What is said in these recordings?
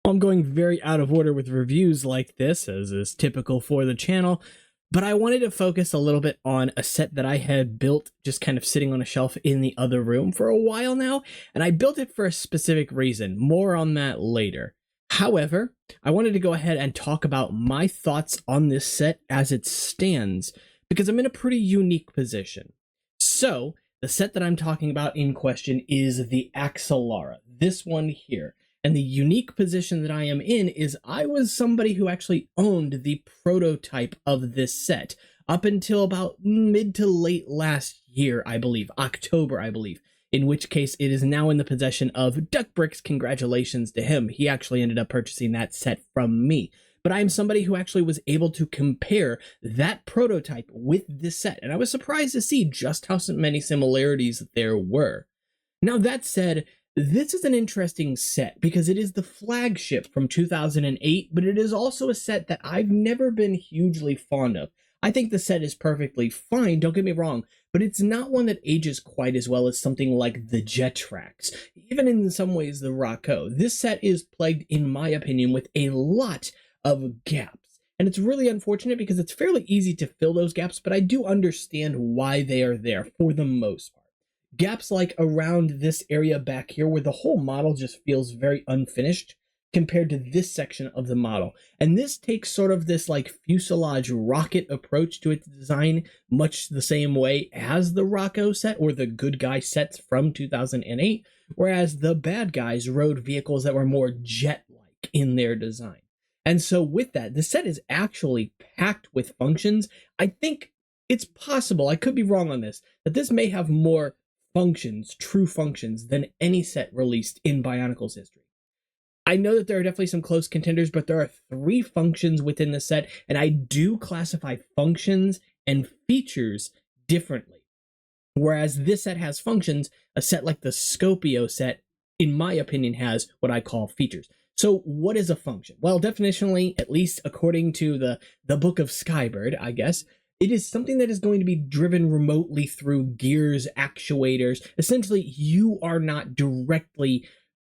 I'm going very out of order with reviews like this, as is typical for the channel, but I wanted to focus a little bit on a set that I had built just kind of sitting on a shelf in the other room for a while now, and I built it for a specific reason. More on that later. However, I wanted to go ahead and talk about my thoughts on this set as it stands, because I'm in a pretty unique position. So, the set that I'm talking about in question is the Axalara, this one here. And the unique position that I am in is I was somebody who actually owned the prototype of this set up until about mid to late last year, I believe, October, I believe, in which case it is now in the possession of Duck Bricks. Congratulations to him. He actually ended up purchasing that set from me. But I'm somebody who actually was able to compare that prototype with this set, and I was surprised to see just how many similarities there were. Now, that said, this is an interesting set because it is the flagship from 2008, but it is also a set that I've never been hugely fond of. I think the set is perfectly fine, don't get me wrong, but it's not one that ages quite as well as something like the Jetrax, even in some ways the Rocco. This set is plagued, in my opinion, with a lot of gaps. And it's really unfortunate because it's fairly easy to fill those gaps, but I do understand why they are there for the most part. Gaps like around this area back here where the whole model just feels very unfinished compared to this section of the model. And this takes sort of this like fuselage rocket approach to its design, much the same way as the Rocco set or the good guy sets from 2008, whereas the bad guys rode vehicles that were more jet-like in their design. And so with that, the set is actually packed with functions. I think it's possible, I could be wrong on this, that this may have more functions, true functions, than any set released in Bionicle's history. I know that there are definitely some close contenders, but there are 3 functions within the set, and I do classify functions and features differently. Whereas this set has functions, a set like the Scopio set, in my opinion, has what I call features. So what is a function? Well, definitionally, at least according to the book of Skybird, I guess, it is something that is going to be driven remotely through gears, actuators. Essentially, you are not directly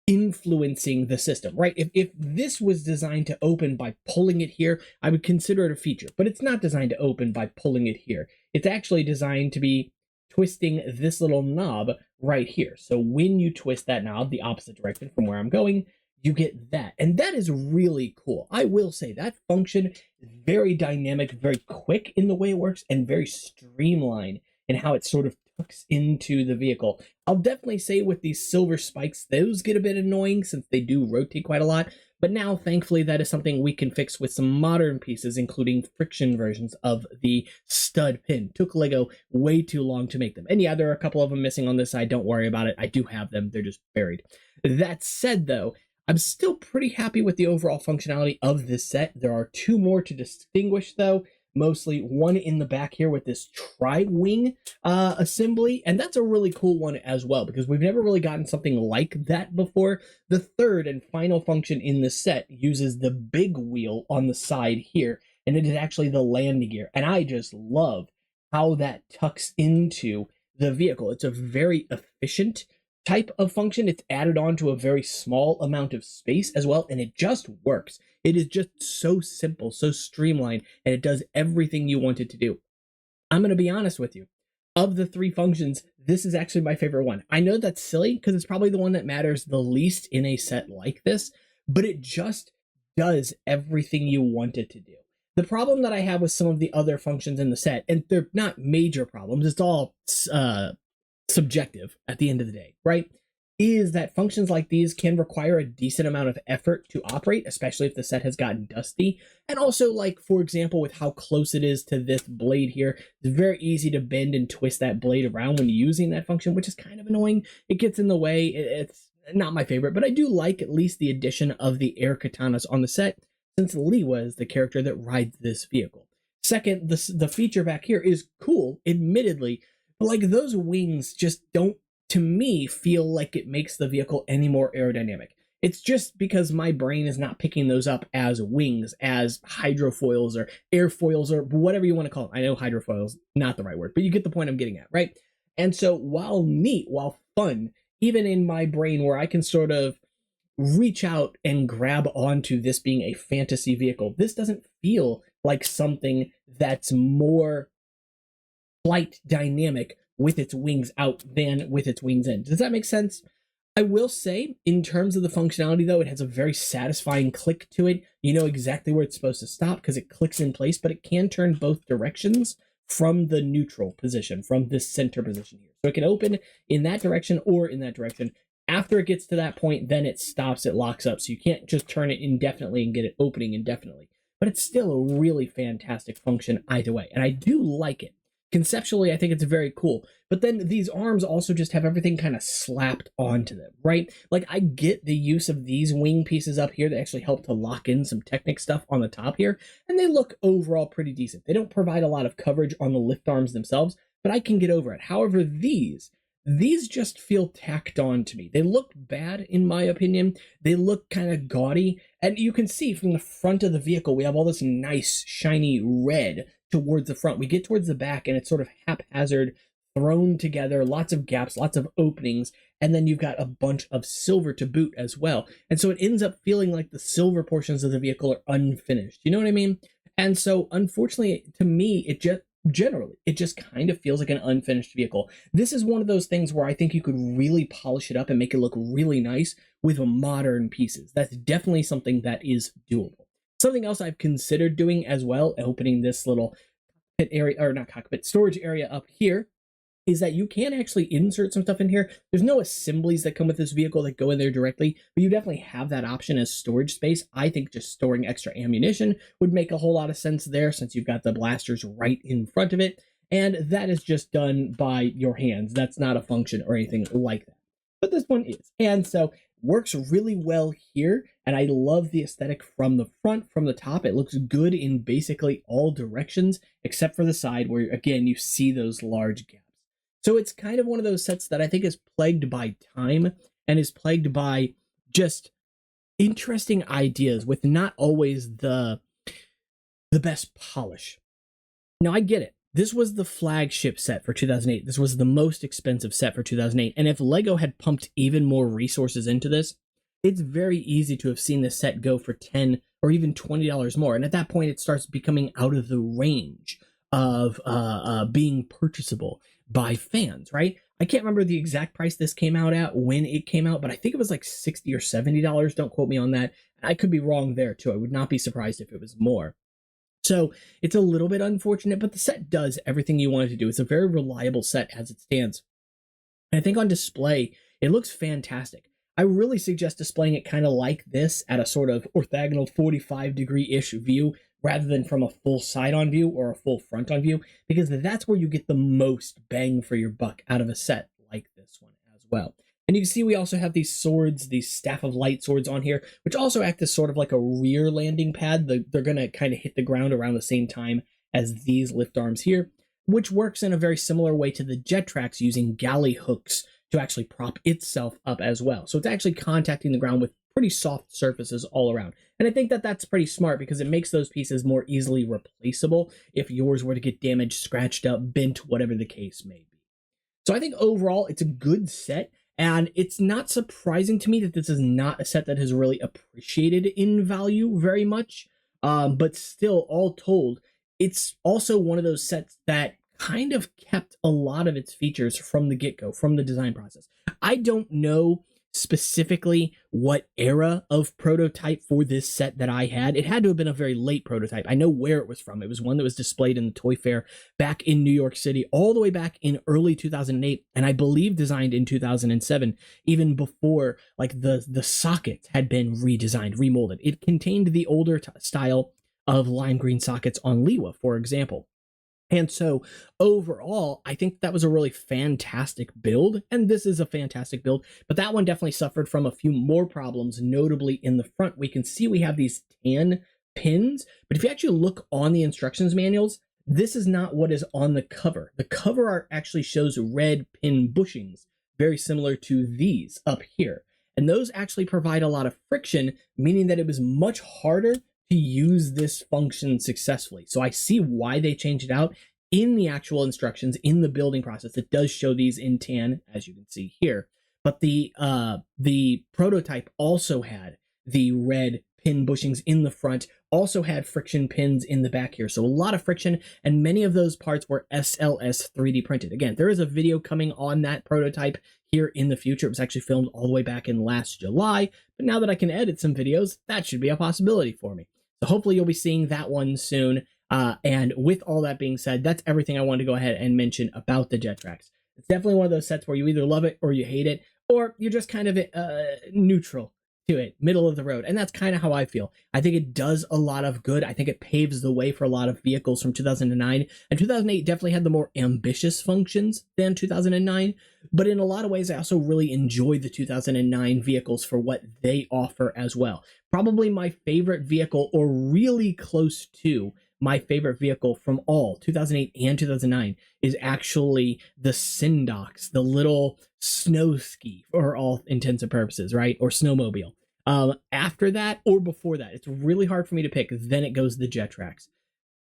influencing the system, right? If this was designed to open by pulling it here, I would consider it a feature, but it's not designed to open by pulling it here. It's actually designed to be twisting this little knob right here. So when you twist that knob the opposite direction from where I'm going, you get that. And that is really cool. I will say that function is very dynamic, very quick in the way it works, and very streamlined in how it sort of tucks into the vehicle. I'll definitely say with these silver spikes, those get a bit annoying since they do rotate quite a lot. But now, thankfully, that is something we can fix with some modern pieces, including friction versions of the stud pin. Took Lego way too long to make them. And yeah, there are a couple of them missing on this side. Don't worry about it. I do have them. They're just buried. That said, though, I'm still pretty happy with the overall functionality of this set. There are 2 more to distinguish, though. Mostly one in the back here with this tri-wing assembly, and that's a really cool one as well because we've never really gotten something like that before. The third and final function in the set uses the big wheel on the side here, and it is actually the landing gear, and I just love how that tucks into the vehicle. It's a very efficient type of function. It's added on to a very small amount of space as well, and it just works. It is just so simple, so streamlined, and it does everything you want it to do. I'm going to be honest with you. Of the 3 functions, this is actually my favorite one. I know that's silly because it's probably the one that matters the least in a set like this, but it just does everything you want it to do. The problem that I have with some of the other functions in the set, and they're not major problems, it's all subjective at the end of the day, right? Is that functions like these can require a decent amount of effort to operate, especially if the set has gotten dusty. And also, like, for example, with how close it is to this blade here, it's very easy to bend and twist that blade around when using that function, which is kind of annoying. It gets in the way. It's not my favorite, but I do like at least the addition of the air katanas on the set, since Liwa is the character that rides this vehicle. Second, the feature back here is cool, admittedly, but like those wings just don't, to me, feel like it makes the vehicle any more aerodynamic. It's just because my brain is not picking those up as wings, as hydrofoils or airfoils or whatever you want to call them. I know hydrofoils, not the right word, but you get the point I'm getting at, right? And so while neat, while fun, even in my brain where I can sort of reach out and grab onto this being a fantasy vehicle. This doesn't feel like something that's more flight dynamic with its wings out than with its wings in. Does that make sense? I will say, in terms of the functionality, though, it has a very satisfying click to it. You know exactly where it's supposed to stop because it clicks in place, but it can turn both directions from the neutral position, from this center position here. So it can open in that direction or in that direction. After it gets to that point, then it stops, it locks up. So you can't just turn it indefinitely and get it opening indefinitely. But it's still a really fantastic function either way. And I do like it. Conceptually, I think it's very cool. But then these arms also just have everything kind of slapped onto them, right? Like, I get the use of these wing pieces up here that actually help to lock in some Technic stuff on the top here, and they look overall pretty decent. They don't provide a lot of coverage on the lift arms themselves, but I can get over it. However, these just feel tacked on to me. They look bad, in my opinion. They look kind of gaudy, and you can see from the front of the vehicle, we have all this nice, shiny red towards the front. We get towards the back, and it's sort of haphazard, thrown together, lots of gaps, lots of openings, and then you've got a bunch of silver to boot as well. And so it ends up feeling like the silver portions of the vehicle are unfinished. You know what I mean? And so, unfortunately, to me, it just kind of feels like an unfinished vehicle. This is one of those things where I think you could really polish it up and make it look really nice with modern pieces. That's definitely something that is doable. Something else I've considered doing as well, opening this little cockpit area, or not cockpit, storage area up here, is that you can actually insert some stuff in here. There's no assemblies that come with this vehicle that go in there directly, but you definitely have that option as storage space. I think just storing extra ammunition would make a whole lot of sense there, since you've got the blasters right in front of it, and that is just done by your hands. That's not a function or anything like that. But this one is. And so works really well here, and I love the aesthetic from the front, from the top. It looks good in basically all directions, except for the side where, again, you see those large gaps. So it's kind of one of those sets that I think is plagued by time and is plagued by just interesting ideas with not always the best polish. Now, I get it. This was the flagship set for 2008. This was the most expensive set for 2008. And if LEGO had pumped even more resources into this, it's very easy to have seen this set go for $10 or even $20 more. And at that point, it starts becoming out of the range of being purchasable by fans, right? I can't remember the exact price this came out at when it came out, but I think it was like $60 or $70. Don't quote me on that. I could be wrong there too. I would not be surprised if it was more. So it's a little bit unfortunate, but the set does everything you want it to do. It's a very reliable set as it stands. And I think on display, it looks fantastic. I really suggest displaying it kind of like this at a sort of orthogonal 45-degree-ish view, rather than from a full side-on view or a full front-on view, because that's where you get the most bang for your buck out of a set like this one as well. And you can see we also have these swords, these Staff of Light swords on here, which also act as sort of like a rear landing pad. They're going to kind of hit the ground around the same time as these lift arms here, which works in a very similar way to the jet tracks, using galley hooks to actually prop itself up as well. So it's actually contacting the ground with pretty soft surfaces all around. And I think that that's pretty smart, because it makes those pieces more easily replaceable if yours were to get damaged, scratched up, bent, whatever the case may be. So I think overall it's a good set, and it's not surprising to me that this is not a set that has really appreciated in value very much. But still, all told, it's also one of those sets that kind of kept a lot of its features from the get-go, from the design process. I don't know specifically what era of prototype for this set that I had. It had to have been a very late prototype. I know where it was from. It was one that was displayed in the Toy Fair back in New York City, all the way back in early 2008, and I believe designed in 2007, even before like the sockets had been redesigned, remolded. It contained the older style of lime green sockets on Liwa, for example. And so overall, I think that was a really fantastic build, and this is a fantastic build, but that one definitely suffered from a few more problems, notably in the front. We can see we have these tan pins, but if you actually look on the instructions manuals, this is not what is on the cover. The cover art actually shows red pin bushings, very similar to these up here. And those actually provide a lot of friction, meaning that it was much harder to use this function successfully. So I see why they changed it out. In the actual instructions, in the building process, it does show these in tan, as you can see here. but the prototype also had the red pin bushings in the front, also had friction pins in the back here. So a lot of friction, and many of those parts were SLS 3D printed. Again, there is a video coming on that prototype here in the future. It was actually filmed all the way back in last July, but now that I can edit some videos, that should be a possibility for me. So hopefully you'll be seeing that one soon. And with all that being said, that's everything I wanted to go ahead and mention about the Jetrax. It's definitely one of those sets where you either love it or you hate it, or you're just kind of neutral to it, middle of the road. And that's kind of how I feel. I think it does a lot of good. I think it paves the way for a lot of vehicles from 2009. And 2008 definitely had the more ambitious functions than 2009. But in a lot of ways, I also really enjoy the 2009 vehicles for what they offer as well. Probably my favorite vehicle, or really close to my favorite vehicle from all 2008 and 2009, is actually the Syndox, the little snow ski for all intents and purposes, right? Or snowmobile. After that or before that, it's really hard for me to pick. Then it goes the Jetrax.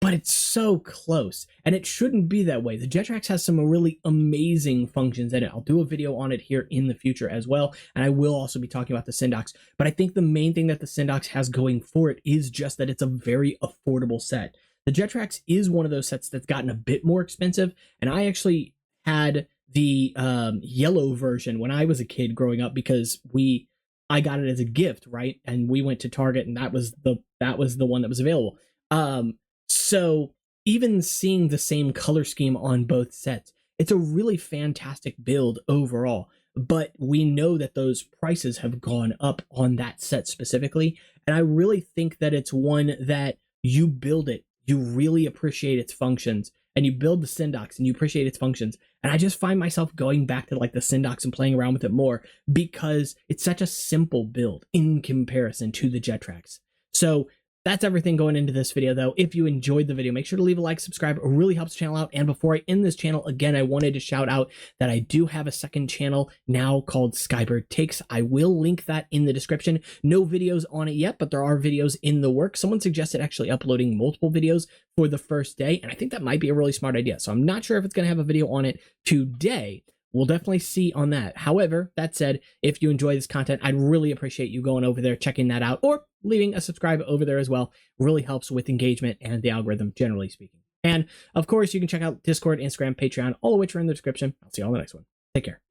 But it's so close, and it shouldn't be that way. The Jetrax has some really amazing functions in it. I'll do a video on it here in the future as well, and I will also be talking about the Syndox. But I think the main thing that the Syndox has going for it is just that it's a very affordable set. The Jetrax is one of those sets that's gotten a bit more expensive, and I actually had the yellow version when I was a kid growing up because I got it as a gift, right? And we went to Target, and that was the one that was available. So even seeing the same color scheme on both sets, it's a really fantastic build overall. But we know that those prices have gone up on that set specifically, and I really think that it's one that you build it, you really appreciate its functions, and you build the Syndox and you appreciate its functions. And I just find myself going back to like the Syndox and playing around with it more because it's such a simple build in comparison to the Jetrax. So that's everything going into this video, though. If you enjoyed the video, make sure to leave a like, subscribe. It really helps the channel out. And before I end this channel, again, I wanted to shout out that I do have a second channel now called SkybirdTakes. I will link that in the description. No videos on it yet, but there are videos in the works. Someone suggested actually uploading multiple videos for the first day, and I think that might be a really smart idea. So I'm not sure if it's going to have a video on it today. We'll definitely see on that. However, that said, if you enjoy this content, I'd really appreciate you going over there, checking that out, or leaving a subscribe over there as well. Really helps with engagement and the algorithm, generally speaking. And of course, you can check out Discord, Instagram, Patreon, all of which are in the description. I'll see you all in the next one. Take care.